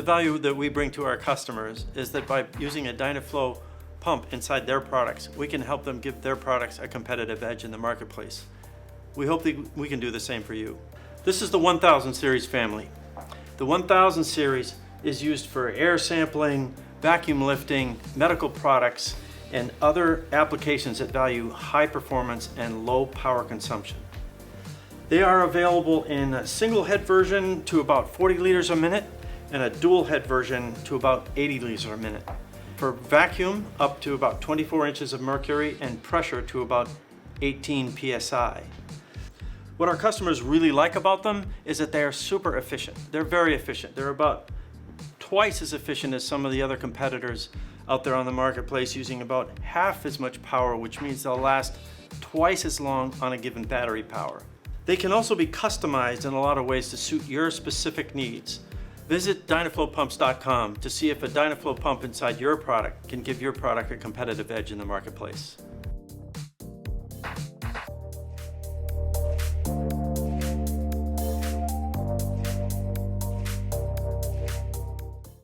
The value that we bring to our customers is that by using a Dynaflo pump inside their products, we can help them give their products a competitive edge in the marketplace. We hope that we can do the same for you. This is the 1000 series family. The 1000 series is used for air sampling, vacuum lifting, medical products, and other applications that value high performance and low power consumption. They are available in a single head version to about 40 liters a minute and a dual head version to about 80 liters a minute. For vacuum, up to about 24 inches of mercury and pressure to about 18 psi. What our customers really like about them is that they are super efficient. They're very efficient. They're about twice as efficient as some of the other competitors out there on the marketplace, using about half as much power, which means they'll last twice as long on a given battery power. They can also be customized in a lot of ways to suit your specific needs. Visit Dynaflopumps.com to see if a Dynaflo pump inside your product can give your product a competitive edge in the marketplace.